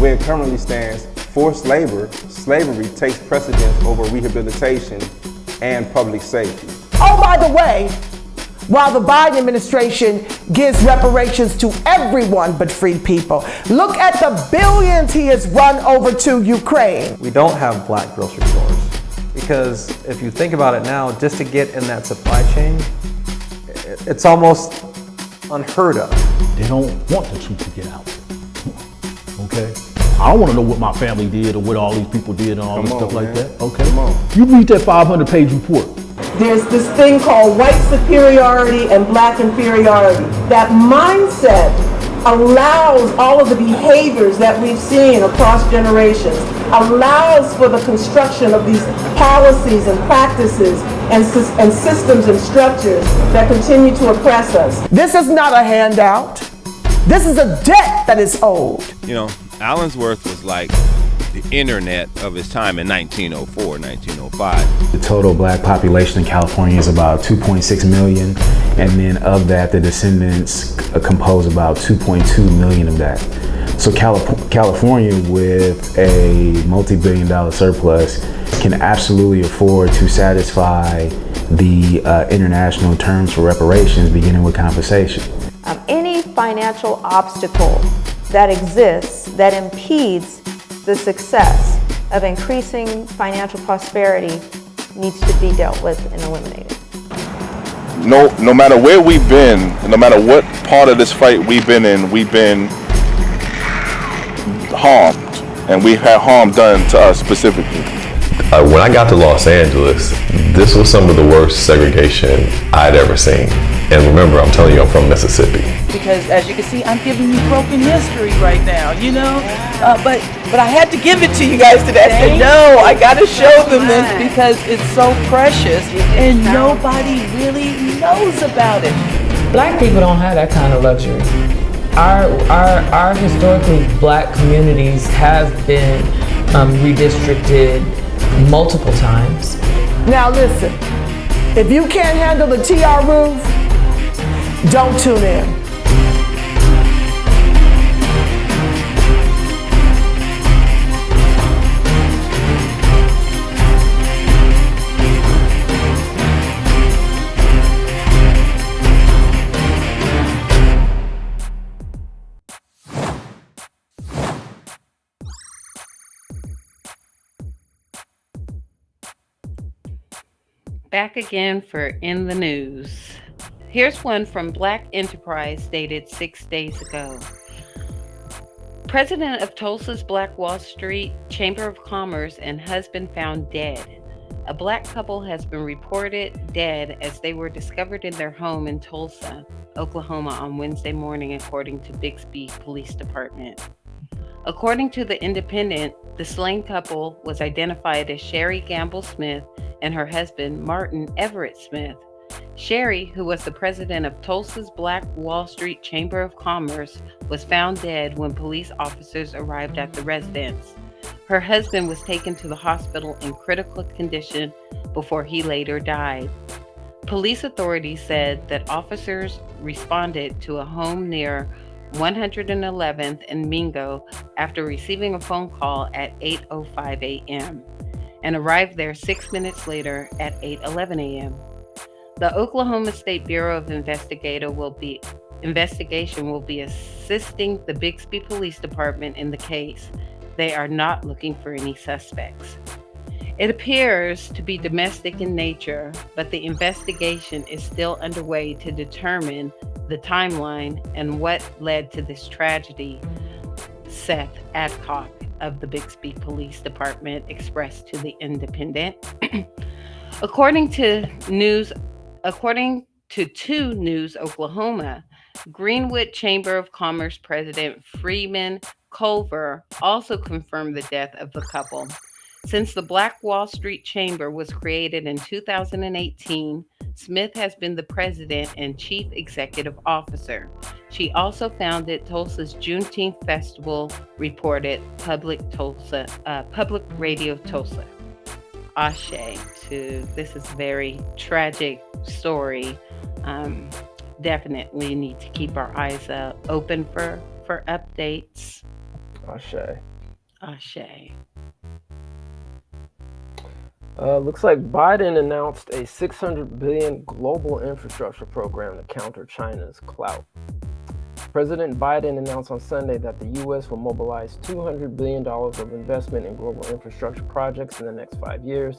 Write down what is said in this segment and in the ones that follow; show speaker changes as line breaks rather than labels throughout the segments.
way it currently stands, forced labor, slavery takes precedence over rehabilitation and public safety.
Oh, by the way, while the Biden administration gives reparations to everyone but free people, look at the billions he has run over to Ukraine.
We don't have black grocery stores because if you think about it now, just to get in that supply chain, it's almost unheard of.
They don't want the truth to get out. Okay? I don't want to know what my family did or what all these people did and all this stuff like that. Okay? You read that 500-page report.
There's this thing called white superiority and black inferiority. That mindset allows all of the behaviors that we've seen across generations, allows for the construction of these policies and practices and systems and structures that continue to oppress us. This is not a handout. This is a debt that is owed.
You know, Allensworth was like the internet of his time in 1904, 1905.
The total black population in California is about 2.6 million, and then of that, the descendants compose about 2.2 million of that. So California, with a multi-billion-dollar surplus, can absolutely afford to satisfy the international terms for reparations, beginning with compensation.
Any financial obstacle that exists that impedes the success of increasing financial prosperity needs to be dealt with and eliminated.
No matter where we've been, no matter what part of this fight we've been in, we've been harmed, and we've had harm done to us specifically.
When I got to Los Angeles, this was some of the worst segregation I'd ever seen. And remember, I'm telling you, I'm from Mississippi.
Because as you can see, I'm giving you broken history right now, you know? But I had to give it to you guys today. I said, no, I gotta show them this because it's so precious and nobody really knows about it.
Black people don't have that kind of luxury. Our historically black communities have been redistricted multiple times.
Now listen, if you can't handle the TR roof, don't tune in.
Back again for In the News. Here's one from Black Enterprise dated 6 days ago. President of Tulsa's Black Wall Street Chamber of Commerce and husband found dead. A black couple has been reported dead as they were discovered in their home in Tulsa, Oklahoma on Wednesday morning, according to Bixby Police Department. According to The Independent, the slain couple was identified as Sherry Gamble Smith and her husband, Martin Everett Smith. Sherry, who was the president of Tulsa's Black Wall Street Chamber of Commerce, was found dead when police officers arrived at the residence. Her husband was taken to the hospital in critical condition before he later died. Police authorities said that officers responded to a home near 111th and Mingo after receiving a phone call at 8:05 a.m. and arrived there 6 minutes later at 8:11 a.m. The Oklahoma State Bureau of Investigation will be assisting the Bixby Police Department in the case. They are not looking for any suspects. It appears to be domestic in nature, but the investigation is still underway to determine the timeline and what led to this tragedy, Seth Adcock of the Bixby Police Department expressed to The Independent. According to Newz Oklahoma, Greenwood Chamber of Commerce President Freeman Culver also confirmed the death of the couple. Since the Black Wall Street Chamber was created in 2018, Smith has been the president and chief executive officer. She also founded Tulsa's Juneteenth Festival, reported Public Radio Tulsa. Ashe to this is a very tragic story. Definitely need to keep our eyes open for updates.
Ashe.
Ashe.
Looks like Biden announced a $600 billion global infrastructure program to counter China's clout. President Biden announced on Sunday that the U.S. will mobilize $200 billion of investment in global infrastructure projects in the next 5 years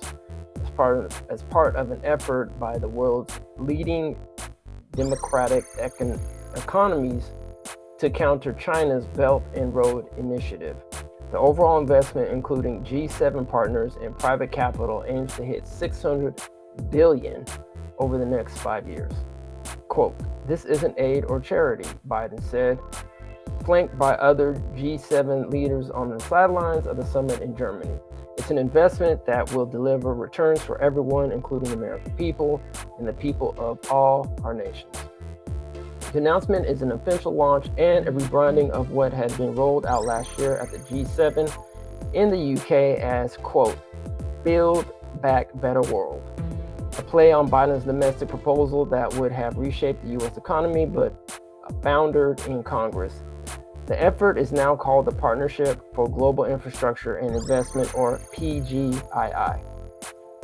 as part of an effort by the world's leading democratic economies to counter China's Belt and Road Initiative. The overall investment, including G7 partners and private capital, aims to hit $600 billion over the next 5 years. Quote, "This isn't aid or charity," Biden said, flanked by other G7 leaders on the sidelines of the summit in Germany. "It's an investment that will deliver returns for everyone, including the American people and the people of all our nations." The announcement is an official launch and a rebranding of what had been rolled out last year at the G7 in the UK as, quote, "Build Back Better World," a play on Biden's domestic proposal that would have reshaped the U.S. economy but foundered in Congress. The effort is now called the Partnership for Global Infrastructure and Investment, or PGII.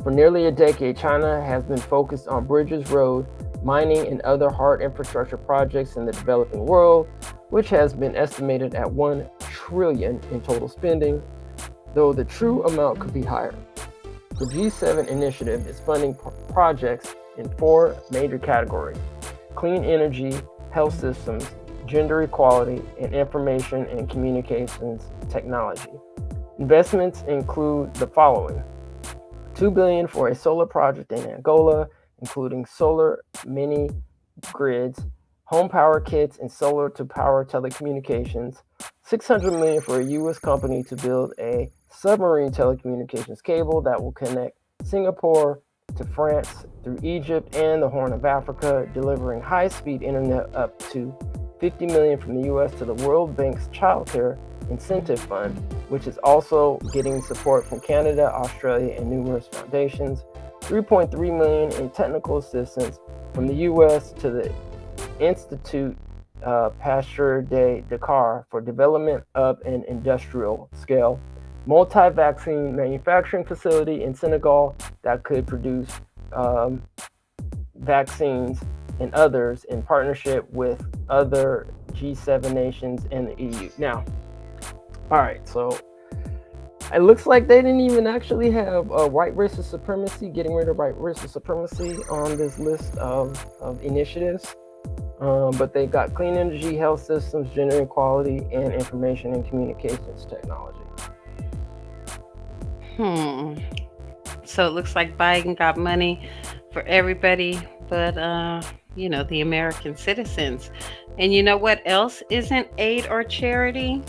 For nearly a decade, China has been focused on bridges, road, mining, and other hard infrastructure projects in the developing world, which has been estimated at $1 trillion in total spending, though the true amount could be higher. The G7 initiative is funding projects in 4 major categories: clean energy, health systems, gender equality, and information and communications technology. Investments include the following: $2 billion for a solar project in Angola, including solar mini grids, home power kits, and solar to power telecommunications. $600 million for a U.S. company to build a submarine telecommunications cable that will connect Singapore to France through Egypt and the Horn of Africa, delivering high-speed internet. Up to $50 million from the U.S. to the World Bank's Child Care Incentive Fund, which is also getting support from Canada, Australia, and numerous foundations. $3.3 million in technical assistance from the U.S. to the Institute Pasteur de Dakar for development of an industrial scale multi-vaccine manufacturing facility in Senegal that could produce vaccines and others in partnership with other G7 nations and the EU. Now, all right, so it looks like they didn't even actually have white racist supremacy, getting rid of white racist supremacy on this list of initiatives. But they got clean energy, health systems, gender equality, and information and communications technology.
So it looks like Biden got money for everybody but, the American citizens. And you know what else isn't aid or charity?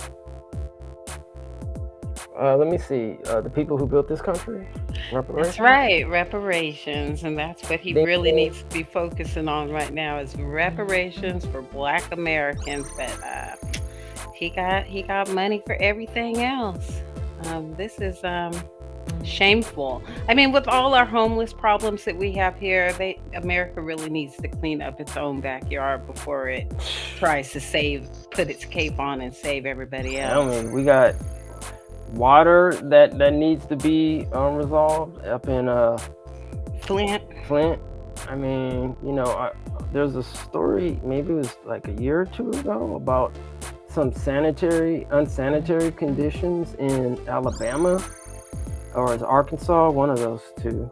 Let me see. The people who built this country? Reparations?
That's right, reparations. And that's what he really needs to be focusing on right now is reparations for Black Americans. But he got money for everything else. This is shameful. I mean, with all our homeless problems that we have here, America really needs to clean up its own backyard before it tries to put its cape on and save everybody else.
I mean, we got water that needs to be resolved up in
Flint.
I mean, there's a story, maybe it was like a year or two ago, about some unsanitary conditions in Alabama or is Arkansas, one of those two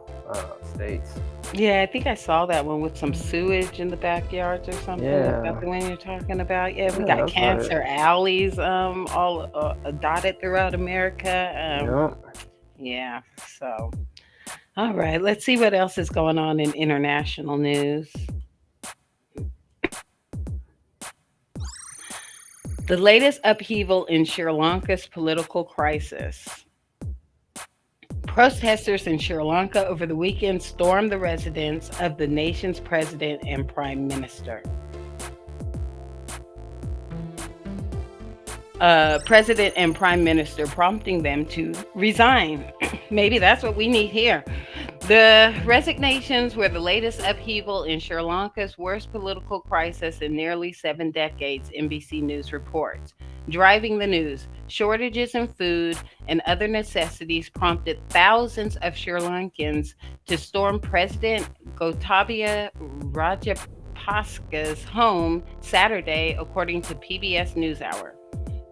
states.
Yeah, I think I saw that one with some sewage in the backyards or something.
Yeah.
Is that the one you're talking about? Yeah, we got cancer alleys all dotted throughout America. Yeah, so. All right, let's see what else is going on in international news. The latest upheaval in Sri Lanka's political crisis. Protesters in Sri Lanka over the weekend stormed the residence of the nation's president and prime minister. President and prime minister prompting them to resign. Maybe that's what we need here. The resignations were the latest upheaval in Sri Lanka's worst political crisis in nearly 7 decades, NBC News reports. Driving the news, shortages in food and other necessities prompted thousands of Sri Lankans to storm President Gotabaya Rajapaksa's home Saturday, according to PBS NewsHour.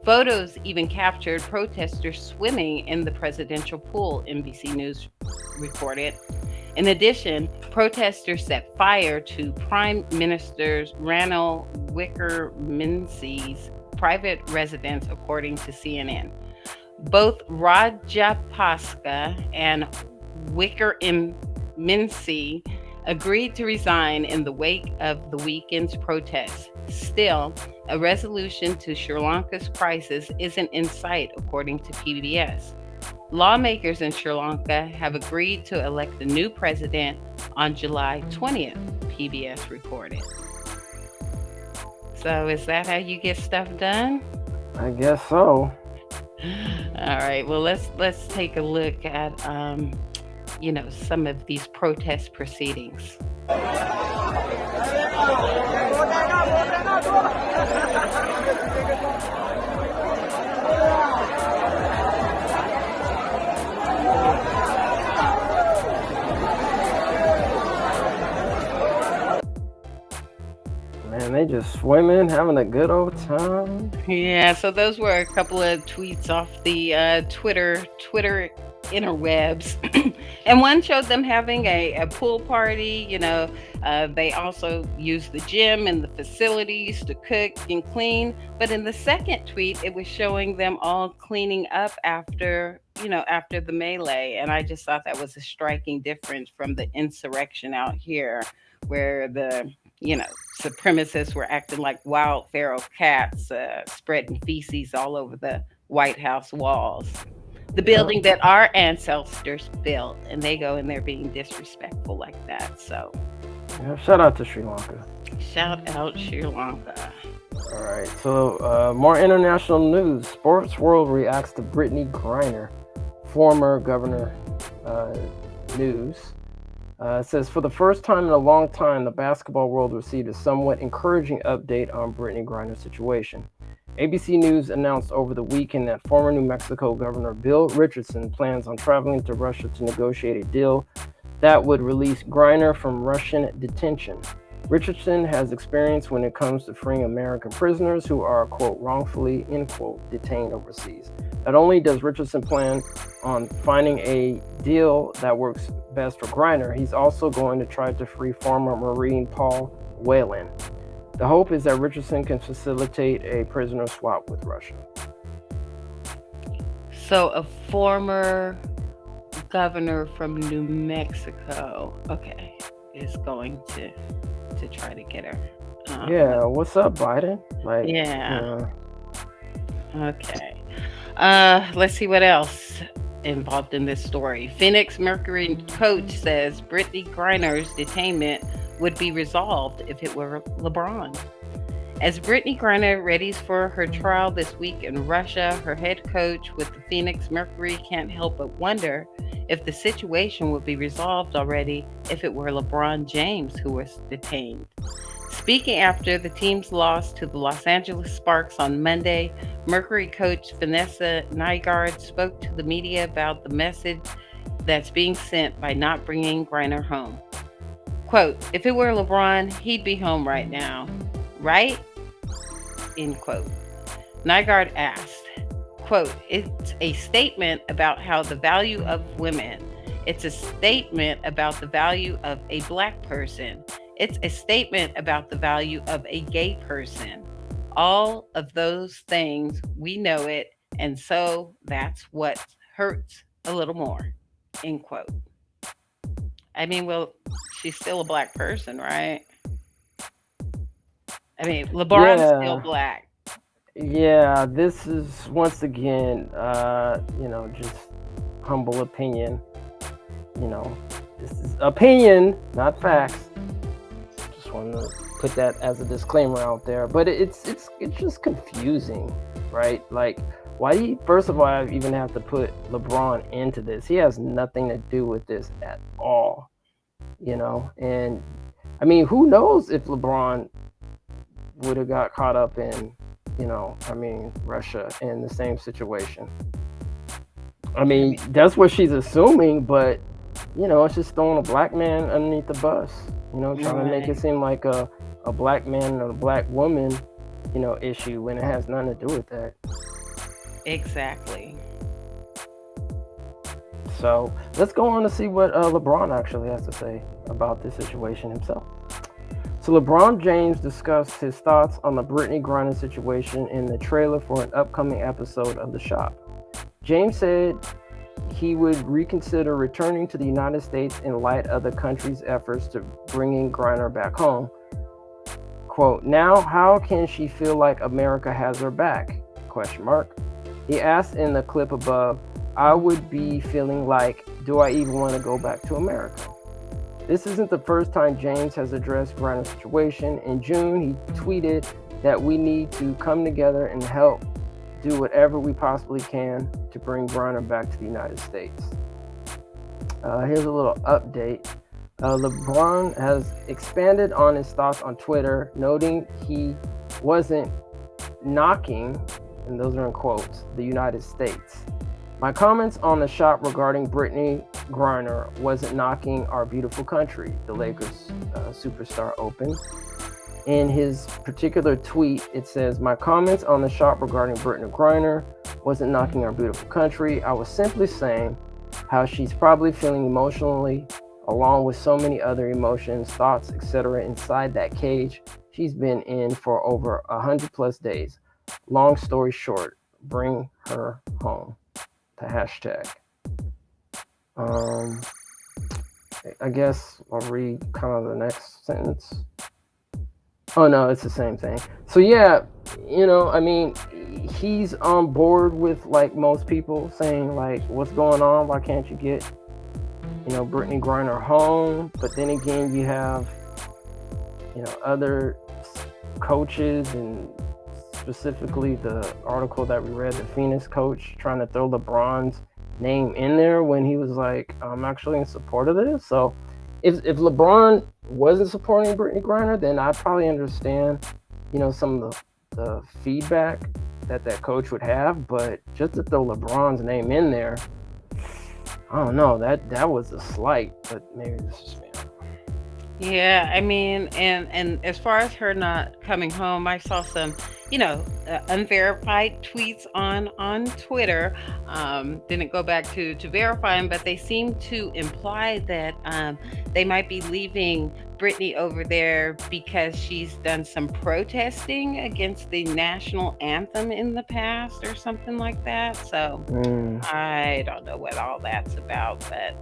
Photos even captured protesters swimming in the presidential pool, NBC News reported. In addition, protesters set fire to Prime Minister Ranil Wickremesinghe's private residence, according to CNN. Both Rajapaksa and Wickremesinghe agreed to resign in the wake of the weekend's protests. Still, a resolution to Sri Lanka's crisis isn't in sight, according to PBS. Lawmakers in Sri Lanka have agreed to elect a new president on July 20th, PBS reported. So is that how you get stuff done?
I guess so.
All right, well, let's take a look at some of these protest proceedings.
Man, they just swimming, having a good old time.
Yeah, so those were a couple of tweets off the Twitter interwebs. And one showed them having a pool party. They also used the gym and the facilities to cook and clean. But in the second tweet, it was showing them all cleaning up after the melee. And I just thought that was a striking difference from the insurrection out here, where the supremacists were acting like wild feral cats, spreading feces all over the White House walls. The building that our ancestors built, and they go in there being disrespectful like that. So,
yeah, shout out to Sri Lanka.
Shout out Sri Lanka.
All right, so more international news. Sports World reacts to Brittney Griner, former governor. News. It says, for the first time in a long time, the basketball world received a somewhat encouraging update on Brittney Griner's situation. ABC News announced over the weekend that former New Mexico Governor Bill Richardson plans on traveling to Russia to negotiate a deal that would release Griner from Russian detention. Richardson has experience when it comes to freeing American prisoners who are, quote, wrongfully, end quote, detained overseas. Not only does Richardson plan on finding a deal that works best for Griner, he's also going to try to free former Marine Paul Whelan. The hope is that Richardson can facilitate a prisoner swap with Russia.
So a former governor from New Mexico, okay, is going to try to get her.
Yeah, what's up, Biden?
Okay. Let's see what else involved in this story. Phoenix Mercury coach says Brittney Griner's detainment would be resolved if it were LeBron. As Brittney Griner readies for her trial this week in Russia, her head coach with the Phoenix Mercury can't help but wonder if the situation would be resolved already if it were LeBron James who was detained. Speaking after the team's loss to the Los Angeles Sparks on Monday, Mercury coach Vanessa Nygaard spoke to the media about the message that's being sent by not bringing Griner home. Quote, if it were LeBron, he'd be home right now, right? End quote. Nygaard asked, quote, it's a statement about how the value of women. It's a statement about the value of a black person. It's a statement about the value of a gay person. All of those things, we know it, and so that's what hurts a little more, end quote. I mean, well, she's still a black person, right? I mean, LeBron's still black.
Yeah, this is once again, just humble opinion. This is opinion, not facts. Just want to put that as a disclaimer out there. But it's just confusing, right? Like, Why do you, first of all, I even have to put LeBron into this? He has nothing to do with this at all, you know? And I mean, who knows if LeBron would have got caught up in, you know, I mean, Russia in the same situation. I mean, that's what she's assuming, but, you know, it's just throwing a black man underneath the bus, you know, trying to make it seem like a black man and a black woman, you know, issue when it has nothing to do with that.
Exactly.
So let's go on to see what LeBron actually has to say about this situation himself. So LeBron James discussed his thoughts on the Brittney Griner situation in the trailer for an upcoming episode of The Shop. James said he would reconsider returning to the United States in light of the country's efforts to bringing Griner back home. Quote, now how can she feel like America has her back? Question mark. He asked in the clip above, I would be feeling like, do I even want to go back to America? This isn't the first time James has addressed Griner's situation. In June, he tweeted that we need to come together and help do whatever we possibly can to bring Griner back to the United States. Here's a little update. LeBron has expanded on his thoughts on Twitter, noting he wasn't knocking, and those are in quotes, the United States. My comments on The Shop regarding Brittney Griner wasn't knocking our beautiful country, the Lakers superstar opened. In his particular tweet, it says, my comments on The Shop regarding Brittney Griner wasn't knocking our beautiful country. I was simply saying how she's probably feeling emotionally, along with so many other emotions, thoughts, etc. inside that cage she's been in for over 100+ days. Long story short, bring her home. The hashtag. I guess I'll read kind of the next sentence. Oh no, it's the same thing. So yeah, you know, I mean, he's on board with like most people saying like, what's going on? Why can't you get, you know, Brittney Griner home? But then again, you have, you know, other coaches, and specifically the article that we read, the Phoenix coach trying to throw LeBron's name in there when he was like, I'm actually in support of this. So if LeBron wasn't supporting Brittney Griner, then I'd probably understand, you know, some of the feedback that coach would have. But just to throw LeBron's name in there, I don't know, that was a slight, but maybe this is me.
Yeah, I mean, and as far as her not coming home, I saw some, you know, unverified tweets on Twitter. Didn't go back to verify them, but they seem to imply that they might be leaving Brittney over there because she's done some protesting against the national anthem in the past or something like that. So I don't know what all that's about, but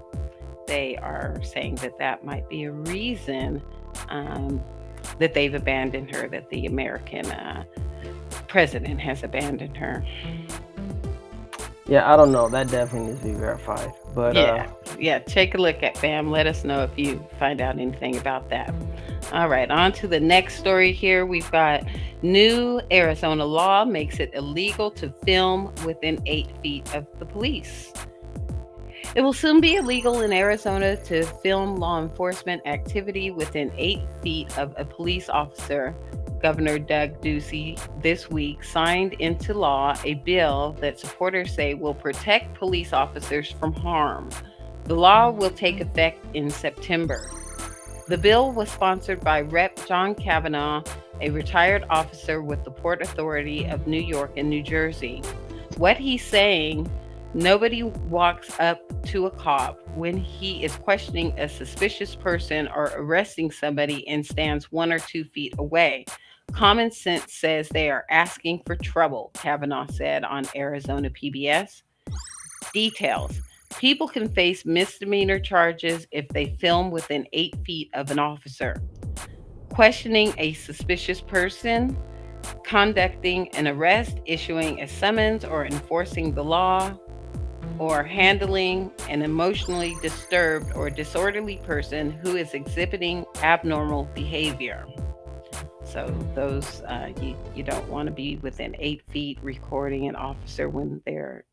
they are saying that might be a reason that they've abandoned her, that the American president has abandoned her.
Yeah, I don't know. That definitely needs to be verified. But
yeah, take a look at fam. Let us know if you find out anything about that. All right, on to the next story here. We've got new Arizona law makes it illegal to film within 8 feet of the police. It will soon be illegal in Arizona to film law enforcement activity within 8 feet of a police officer. Governor Doug Ducey this week signed into law a bill that supporters say will protect police officers from harm. The law will take effect in September. The bill was sponsored by Rep. John Kavanaugh, a retired officer with the Port Authority of New York and New Jersey. What he's saying, nobody walks up to a cop when he is questioning a suspicious person or arresting somebody and stands 1 or 2 feet away. Common sense says they are asking for trouble, Kavanaugh said on Arizona PBS. Details. People can face misdemeanor charges if they film within 8 feet of an officer. Questioning a suspicious person, conducting an arrest, issuing a summons or enforcing the law, or handling an emotionally disturbed or disorderly person who is exhibiting abnormal behavior. So those, you don't want to be within 8 feet recording an officer when they're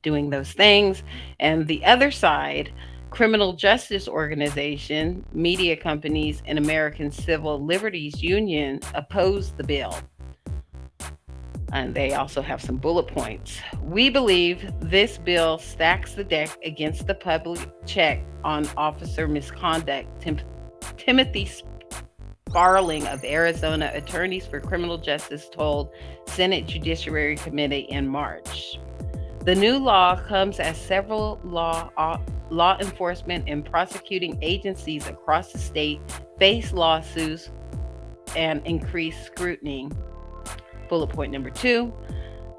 doing those things. And the other side, criminal justice organization, media companies, and American Civil Liberties Union opposed the bill. And they also have some bullet points. We believe this bill stacks the deck against the public check on officer misconduct. Timothy Sparling of Arizona Attorneys for Criminal Justice told Senate Judiciary Committee in March. The new law comes as several law enforcement and prosecuting agencies across the state face lawsuits and increased scrutiny. Bullet point number 2,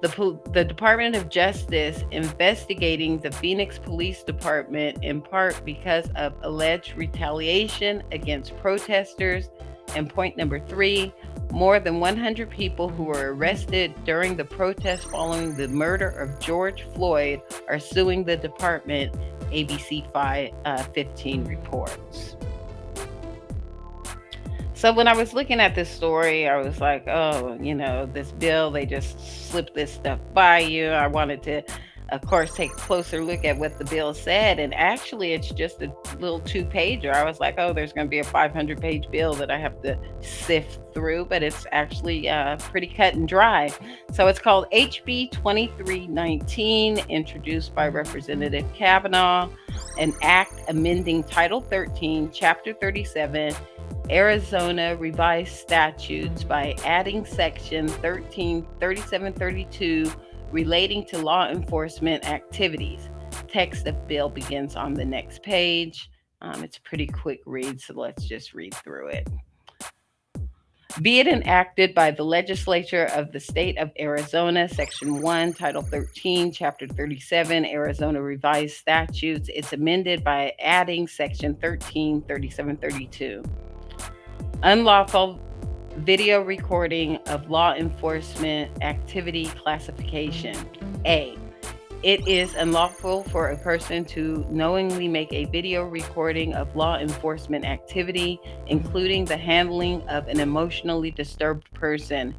the Department of Justice investigating the Phoenix Police Department in part because of alleged retaliation against protesters. And point number 3, more than 100 people who were arrested during the protest following the murder of George Floyd are suing the department, ABC 15 reports. So when I was looking at this story, I was like, oh, this bill, they just slipped this stuff by you. I wanted to, of course, take a closer look at what the bill said. And actually, it's just a little 2-pager. I was like, oh, there's going to be a 500-page bill that I have to sift through. But it's actually pretty cut and dry. So it's called HB 2319, introduced by Representative Kavanaugh, an act amending Title 13, Chapter 37, Arizona revised statutes by adding section 133732 relating to law enforcement activities. Text of bill begins on the next page. It's a pretty quick read, so let's just read through it. Be it enacted by the legislature of the state of Arizona, Section 1, Title 13, Chapter 37, Arizona revised statutes. It's amended by adding section 133732. Unlawful video recording of law enforcement activity classification. A. It is unlawful for a person to knowingly make a video recording of law enforcement activity, including the handling of an emotionally disturbed person,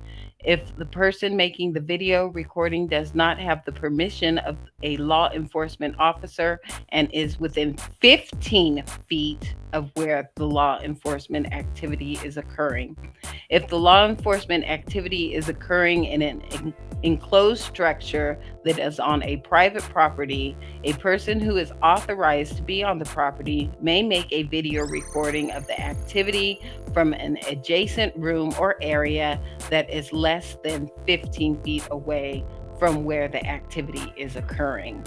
if the person making the video recording does not have the permission of a law enforcement officer and is within 15 feet of where the law enforcement activity is occurring. If the law enforcement activity is occurring in an enclosed structure that is on a private property, a person who is authorized to be on the property may make a video recording of the activity from an adjacent room or area that is less than 15 feet away from where the activity is occurring.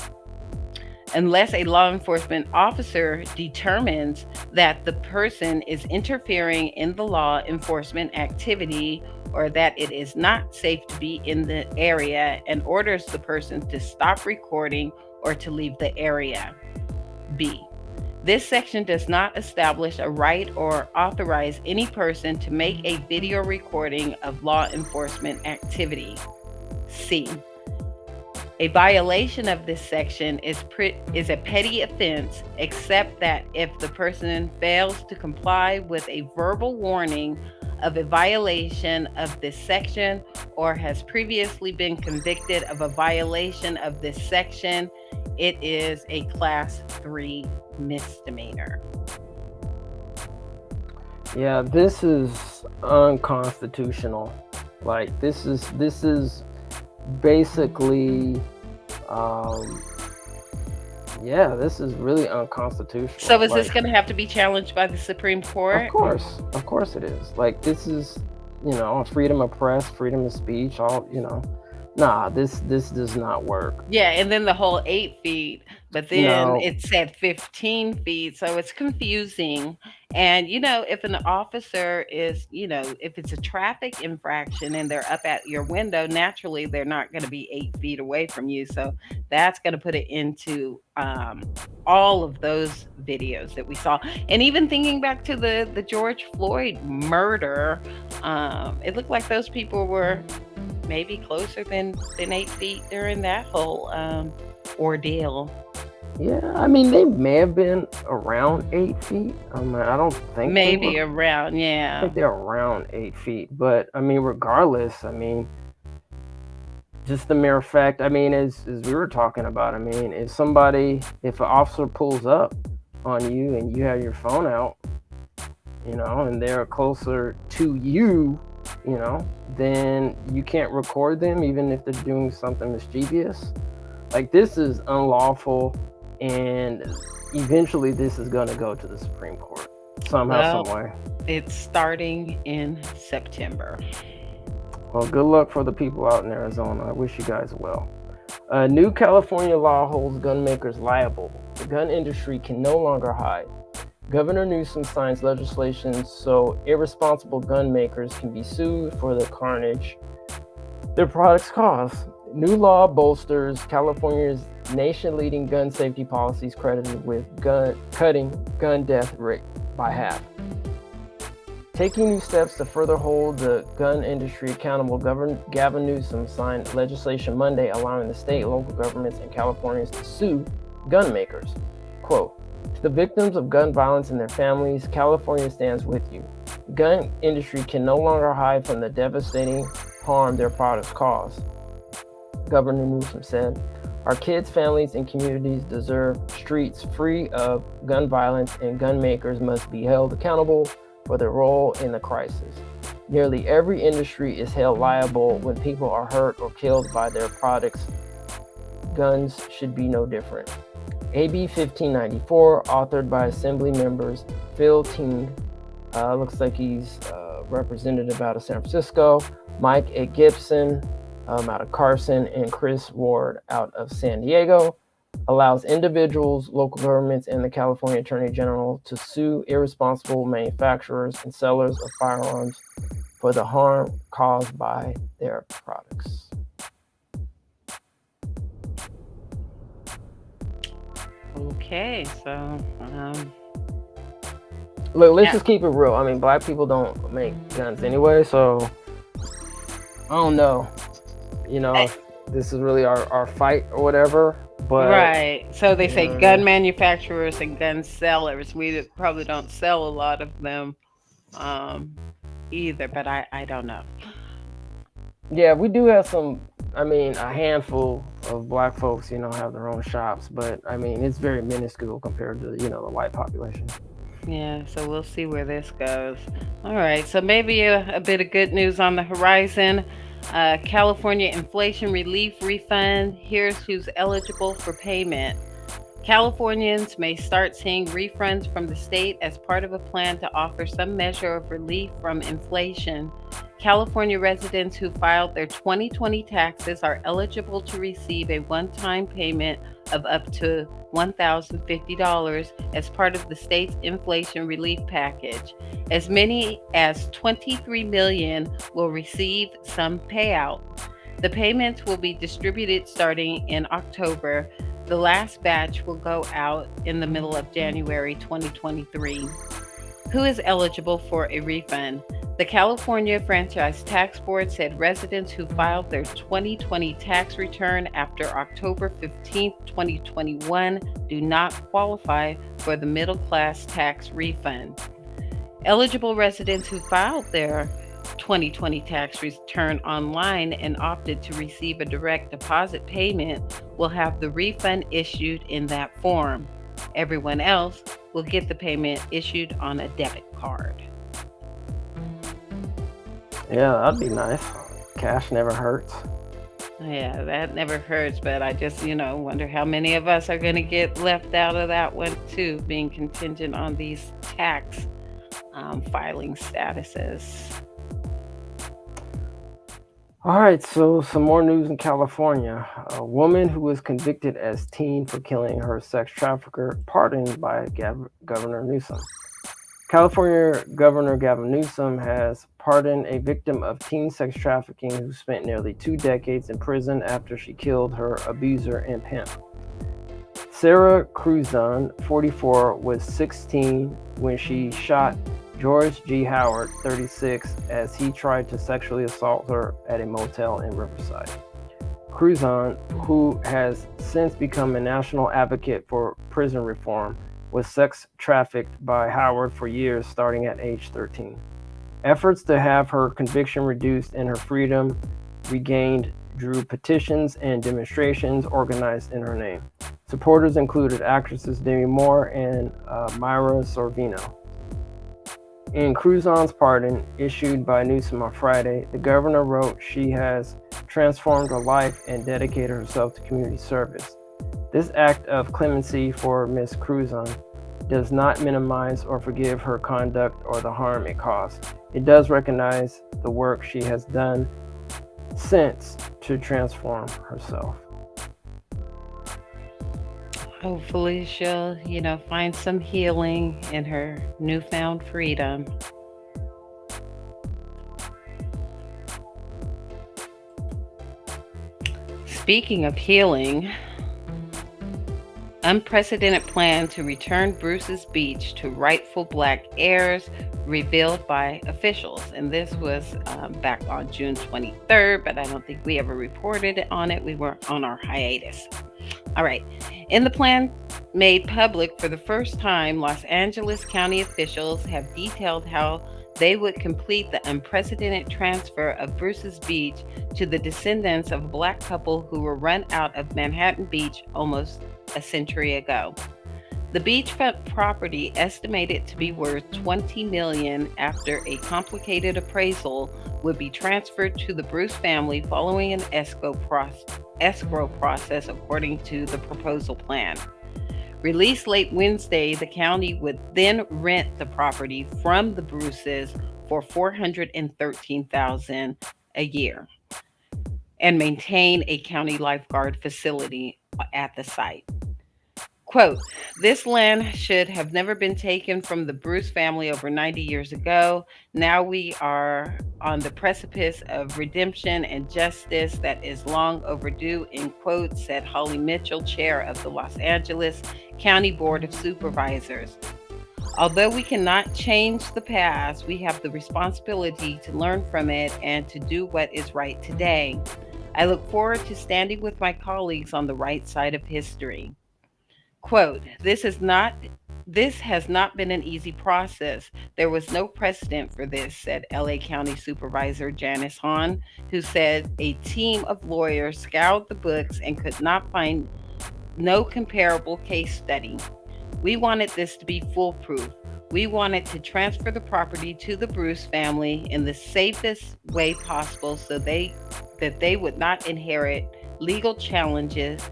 Unless a law enforcement officer determines that the person is interfering in the law enforcement activity or that it is not safe to be in the area and orders the person to stop recording or to leave the area. B. This section does not establish a right or authorize any person to make a video recording of law enforcement activity. C. A violation of this section is a petty offense, except that if the person fails to comply with a verbal warning of a violation of this section or has previously been convicted of a violation of this section, it is a Class 3 misdemeanor.
Yeah, this is unconstitutional. Like this is basically this is really unconstitutional.
So is this going to have to be challenged by the Supreme Court?
Of course it is. Like this is, freedom of press, freedom of speech, this does not work.
Yeah, and then the whole 8 feet, but then it said 15 feet, so it's confusing. And if an officer is, if it's a traffic infraction and they're up at your window, naturally they're not going to be 8 feet away from you. So that's going to put it into all of those videos that we saw. And even thinking back to the George Floyd murder, it looked like those people were maybe closer than 8 feet during that whole ordeal.
Yeah, I mean, they may have been around 8 feet. I don't think
maybe around,
I
yeah.
think they're around 8 feet. But I mean, regardless, I mean, just the mere fact, I mean, as we were talking about, I mean, if an officer pulls up on you and you have your phone out, you know, and they're closer to you, you know, then you can't record them even if they're doing something mischievous. Like, this is unlawful, and eventually this is going to go to the Supreme Court somehow, some way.
It's starting in September.
Well, good luck for the people out in Arizona. I wish you guys well. A new California law holds gun makers liable. The gun industry can no longer hide. Governor Newsom signs legislation so irresponsible gun makers can be sued for the carnage their products cause. New law bolsters California's nation-leading gun safety policies, credited with cutting gun death rate by half. Taking new steps to further hold the gun industry accountable, Governor Gavin Newsom signed legislation Monday allowing the state, local governments, and Californians to sue gun makers. Quote, "To the victims of gun violence and their families, California stands with you. The gun industry can no longer hide from the devastating harm their products cause," Governor Newsom said. "Our kids, families, and communities deserve streets free of gun violence, and gun makers must be held accountable for their role in the crisis. Nearly every industry is held liable when people are hurt or killed by their products. Guns should be no different." AB 1594, authored by Assembly members Phil Ting, looks like he's representative out of San Francisco, Mike A. Gibson out of Carson, and Chris Ward out of San Diego, allows individuals, local governments, and the California Attorney General to sue irresponsible manufacturers and sellers of firearms for the harm caused by their products.
Okay, so
look, let's just keep it real. I mean, black people don't make guns anyway, so I don't know, you know, if this is really our fight or whatever. But
right. So they say gun manufacturers and gun sellers. We probably don't sell a lot of them either, but I don't know.
Yeah, we do have some, I mean, a handful of black folks, you know, have their own shops, but I mean, it's very minuscule compared to, you know, the white population.
Yeah, so we'll see where this goes. All right, so maybe a bit of good news on the horizon. California inflation relief refund. Here's who's eligible for payment. Californians may start seeing refunds from the state as part of a plan to offer some measure of relief from inflation. California residents who filed their 2020 taxes are eligible to receive a one-time payment of up to $1,050 as part of the state's inflation relief package. As many as 23 million will receive some payout. The payments will be distributed starting in October. The last batch will go out in the middle of January 2023. Who is eligible for a refund? The California Franchise Tax Board said residents who filed their 2020 tax return after October 15, 2021 do not qualify for the middle class tax refund. Eligible residents who filed their 2020 tax return online and opted to receive a direct deposit payment will have the refund issued in that form. Everyone else will get the payment issued on a debit card.
Yeah, that'd be nice. Cash never hurts.
Yeah, that never hurts, but I just, wonder how many of us are going to get left out of that one too, being contingent on these tax filing statuses.
All right, so some more news in California. A woman who was convicted as teen for killing her sex trafficker pardoned by Governor Newsom. California Governor Gavin Newsom has pardoned a victim of teen sex trafficking who spent nearly 2 decades in prison after she killed her abuser and pimp. Sara Kruzan, 44, was 16 when she shot George G. Howard, 36, as he tried to sexually assault her at a motel in Riverside. Kruzan, who has since become a national advocate for prison reform, was sex trafficked by Howard for years, starting at age 13. Efforts to have her conviction reduced and her freedom regained drew petitions and demonstrations organized in her name. Supporters included actresses Demi Moore and Myra Sorvino. In Kruzan's pardon, issued by Newsom on Friday, the governor wrote she has transformed her life and dedicated herself to community service. This act of clemency for Ms. Kruzan does not minimize or forgive her conduct or the harm it caused. It does recognize the work she has done since to transform herself.
Hopefully she'll, find some healing in her newfound freedom. Speaking of healing, unprecedented plan to return Bruce's Beach to rightful Black heirs revealed by officials. And this was back on June 23rd, but I don't think we ever reported on it. We were on our hiatus. All right. In the plan made public for the first time, Los Angeles County officials have detailed how they would complete the unprecedented transfer of Bruce's Beach to the descendants of a Black couple who were run out of Manhattan Beach almost a century ago. The beachfront property, estimated to be worth $20 million after a complicated appraisal, would be transferred to the Bruce family following an escrow process according to the proposal plan. Released late Wednesday, the county would then rent the property from the Bruces for $413,000 a year and maintain a county lifeguard facility at the site. Quote, this land should have never been taken from the Bruce family over 90 years ago. Now we are on the precipice of redemption and justice that is long overdue, in quote, said Holly Mitchell, chair of the Los Angeles County Board of Supervisors. Although we cannot change the past, we have the responsibility to learn from it and to do what is right today. I look forward to standing with my colleagues on the right side of history. Quote, this has not been an easy process. There was no precedent for this, said LA County Supervisor Janice Hahn, who said a team of lawyers scoured the books and could not find no comparable case study. We wanted this to be foolproof. We wanted to transfer the property to the Bruce family in the safest way possible so that they would not inherit legal challenges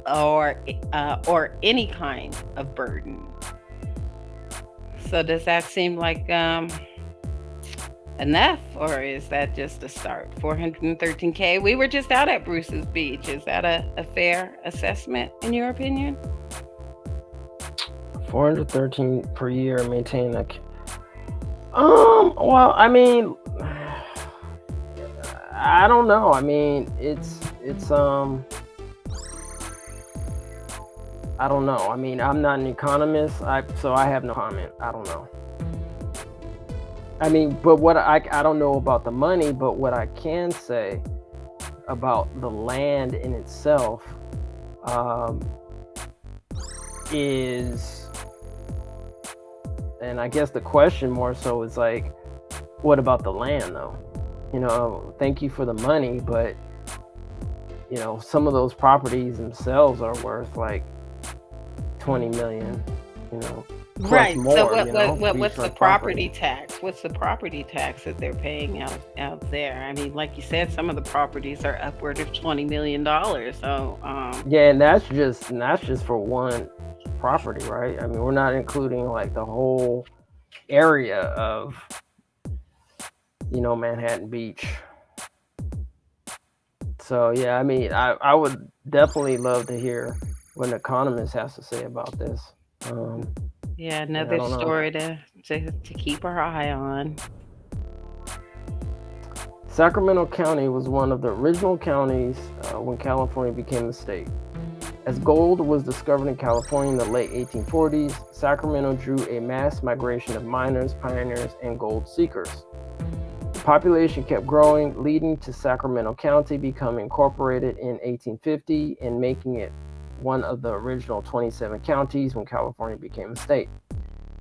or any kind of burden. So does that seem like enough, or is that just a start? $413K. We were just out at Bruce's Beach. Is that a fair assessment in your opinion?
$413 per year, maintain a. Well, I mean, I don't know. I mean, it's I don't know. I mean, I'm not an economist, so I have no comment. I don't know. I mean, but what I don't know about the money, but what I can say about the land in itself is, and I guess the question more so is like, what about the land though? Thank you for the money, but some of those properties themselves are worth like 20 million,
right.
More,
so what's the property tax? What's the property tax that they're paying out there? I mean, like you said, some of the properties are upward of $20 million. So
yeah, and that's just for one property, right? I mean, we're not including like the whole area of Manhattan Beach. So yeah, I mean, I would definitely love to hear what an economist has to say about this.
Yeah, another story to keep our eye on.
Sacramento County was one of the original counties when California became a state. As gold was discovered in California in the late 1840s, Sacramento drew a mass migration of miners, pioneers, and gold seekers. The population kept growing, leading to Sacramento County becoming incorporated in 1850 and making it one of the original 27 counties when California became a state.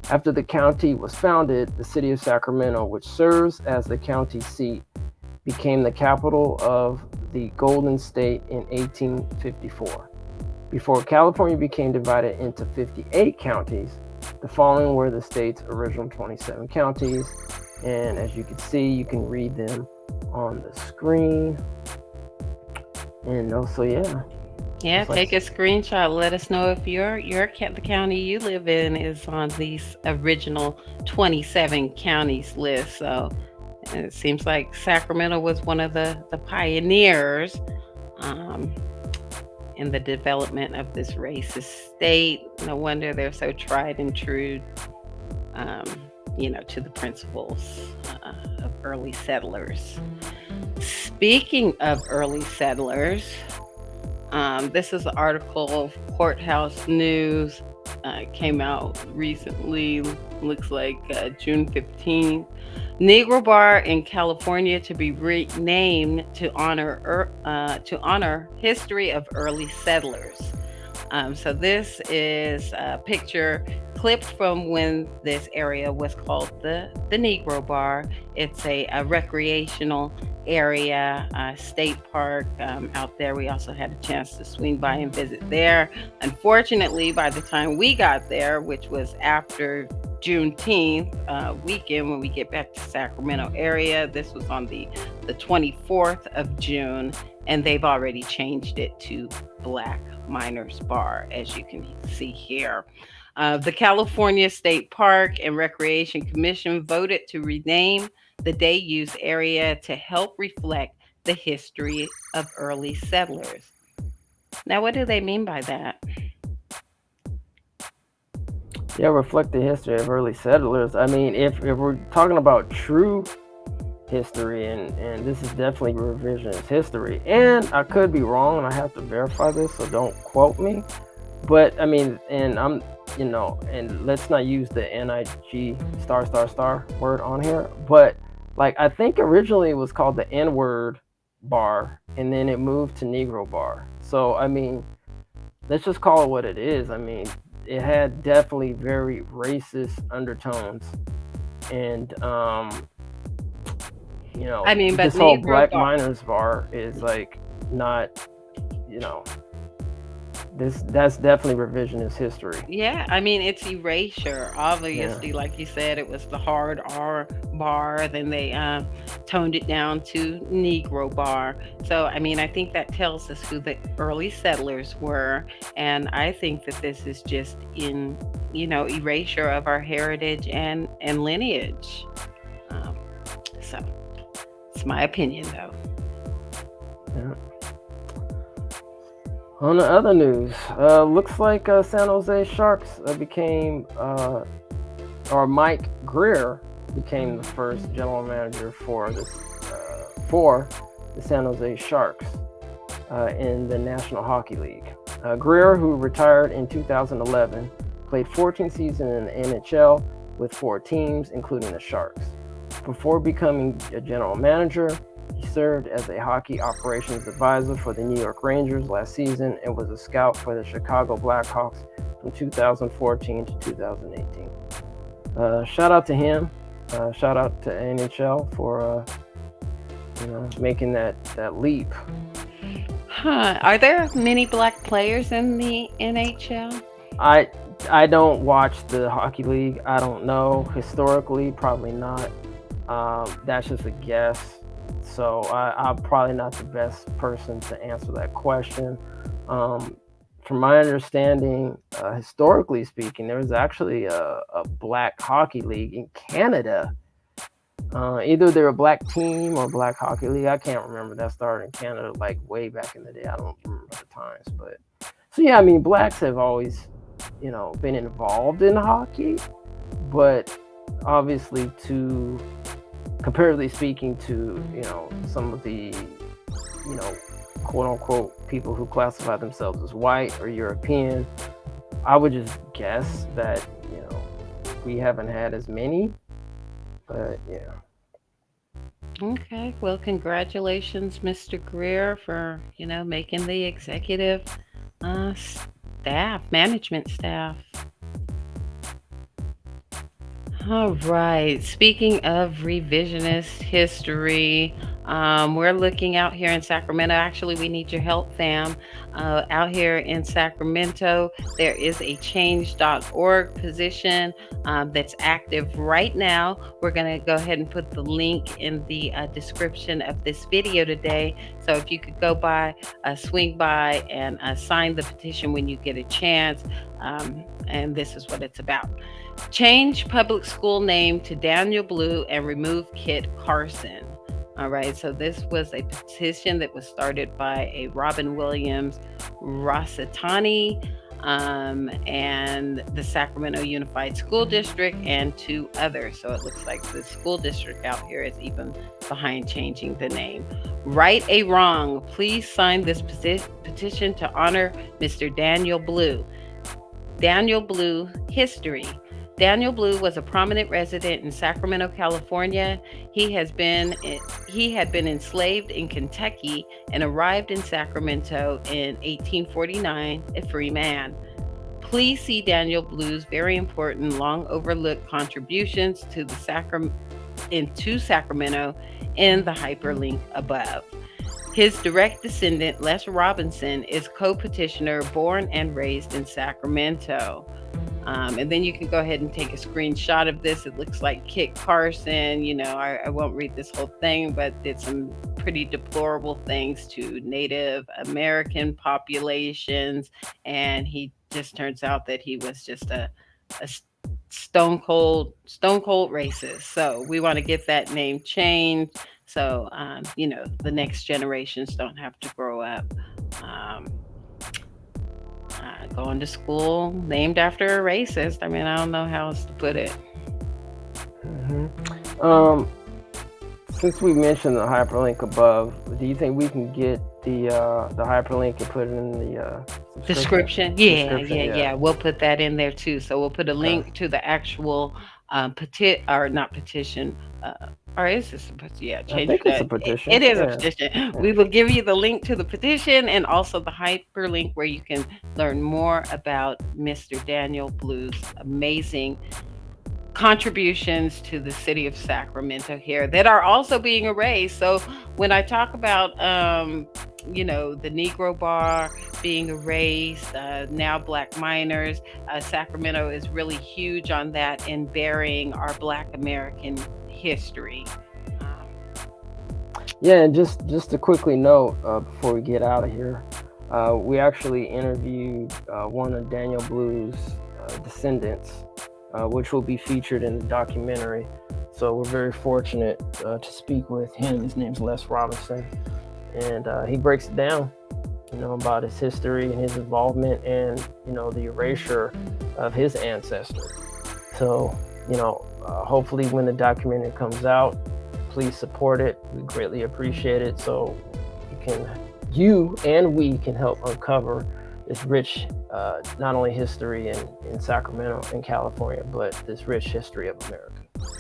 After the county was founded, the city of Sacramento, which serves as the county seat, became the capital of the Golden State in 1854. Before California became divided into 58 counties, the following were the state's original 27 counties. And as you can see, you can read them on the screen. And also,
yeah, take a screenshot. Let us know if the county you live in is on these original 27 counties list. So it seems like Sacramento was one of the pioneers in the development of this racist state. No wonder they're so tried and true, to the principles of early settlers. Speaking of early settlers, this is an article of Courthouse News. Came out recently, looks like June 15th. Negro bar in California to be renamed to honor history of early settlers. So this is a picture clipped from when this area was called the Negro Bar. It's a recreational area, state park out there. We also had a chance to swing by and visit there. Unfortunately, by the time we got there, which was after Juneteenth weekend, when we get back to Sacramento area, this was on the 24th of June, and they've already changed it to Black Miners Bar, as you can see here. The California State Park and Recreation Commission voted to rename the day use area to help reflect the history of early settlers. Now, what do they mean by that?
Yeah, reflect the history of early settlers. I mean, if we're talking about true history, and this is definitely revisionist history, and I could be wrong, and I have to verify this, so don't quote me. But I mean, and I'm, and let's not use the NIG *** word on here, but like I think originally it was called the N-word bar, and then it moved to Negro bar. So I mean, let's just call it what it is. I mean, it had definitely very racist undertones, and
I mean, but
this whole
Negro
Black
bar.
Miners Bar is like not, that's definitely revisionist history.
Yeah, I mean, it's erasure. Obviously, like you said, it was the hard R bar. Then they toned it down to Negro bar. So, I mean, I think that tells us who the early settlers were. And I think that this is just in, erasure of our heritage and lineage. So, it's my opinion, though.
Yeah. On the other news, looks like San Jose Sharks Mike Grier became the first general manager for the San Jose Sharks in the National Hockey League. Grier, who retired in 2011, played 14 seasons in the NHL with 4 teams, including the Sharks. Before becoming a general manager, he served as a hockey operations advisor for the New York Rangers last season and was a scout for the Chicago Blackhawks from 2014 to 2018. Shout out to him. Shout out to NHL for making that leap.
Are there many black players in the NHL?
I don't watch the hockey league. I don't know. Historically, probably not. That's just a guess. So I'm probably not the best person to answer that question. From my understanding, historically speaking, there was actually a black hockey league in Canada. Either they're a black team or black hockey league. I can't remember. That started in Canada like way back in the day. I don't remember the times, but so yeah, I mean, blacks have always, been involved in hockey, but obviously comparatively speaking to, some of the, quote unquote people who classify themselves as white or European, I would just guess that, we haven't had as many, but yeah.
Okay, well, congratulations, Mr. Grier, for making the executive management staff. All right. Speaking of revisionist history, we're looking out here in Sacramento. Actually, we need your help, fam. Out here in Sacramento, there is a change.org position that's active right now. We're going to go ahead and put the link in the description of this video today. So if you could go by, swing by, and sign the petition when you get a chance. And this is what it's about. Change public school name to Daniel Blu and remove Kit Carson. All right, so this was a petition that was started by a Robin Williams Rossitani and the Sacramento Unified School District and 2 others. So it looks like the school district out here is even behind changing the name. Right a wrong, please sign this petition to honor Mr. Daniel Blu. Daniel Blu History. Daniel Blu was a prominent resident in Sacramento, California. He had been enslaved in Kentucky and arrived in Sacramento in 1849, a free man. Please see Daniel Blu's very important, long overlooked contributions to Sacramento in the hyperlink above. His direct descendant, Les Robinson, is co-petitioner, born and raised in Sacramento. And then you can go ahead and take a screenshot of this. It looks like Kit Carson, I won't read this whole thing, but did some pretty deplorable things to Native American populations. And he just turns out that he was just a stone cold racist. So we want to get that name changed. So, the next generations don't have to grow up going to school named after a racist. I mean, I don't know how else to put it.
Since we mentioned the hyperlink above, do you think we can get the hyperlink and put it in the
description? Yeah. We'll put that in there too. So we'll put a link to the actual petition. Or is this a petition? Yeah, change
I think it's a petition.
It is a petition. Yeah. We will give you the link to the petition and also the hyperlink where you can learn more about Mr. Daniel Blu's amazing contributions to the city of Sacramento here that are also being erased. So when I talk about, the Negro bar being erased, now Black minors, Sacramento is really huge on that in burying our Black American history.
Yeah, and just to quickly note before we get out of here, we actually interviewed one of Daniel Blu's descendants, which will be featured in the documentary. So we're very fortunate to speak with him. His name's Les Robinson, and he breaks it down, about his history and his involvement and the erasure of his ancestors. So hopefully when the documentary comes out, please support it. We greatly appreciate it. So you and we can help uncover this rich, not only history in Sacramento and California, but this rich history of America.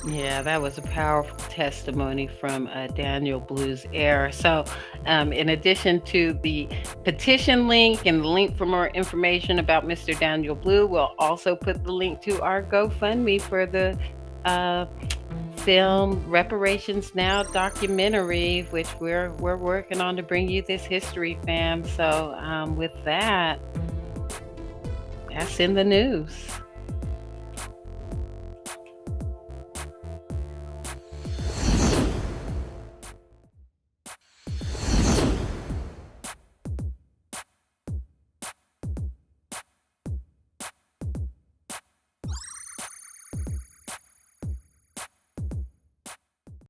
Yeah, that was a powerful testimony from Daniel Blu's heir. So in addition to the petition link and the link for more information about Mr. Daniel Blu, we'll also put the link to our GoFundMe for the film Reparations Now documentary, which we're working on to bring you this history, fam. So with that, that's in the news.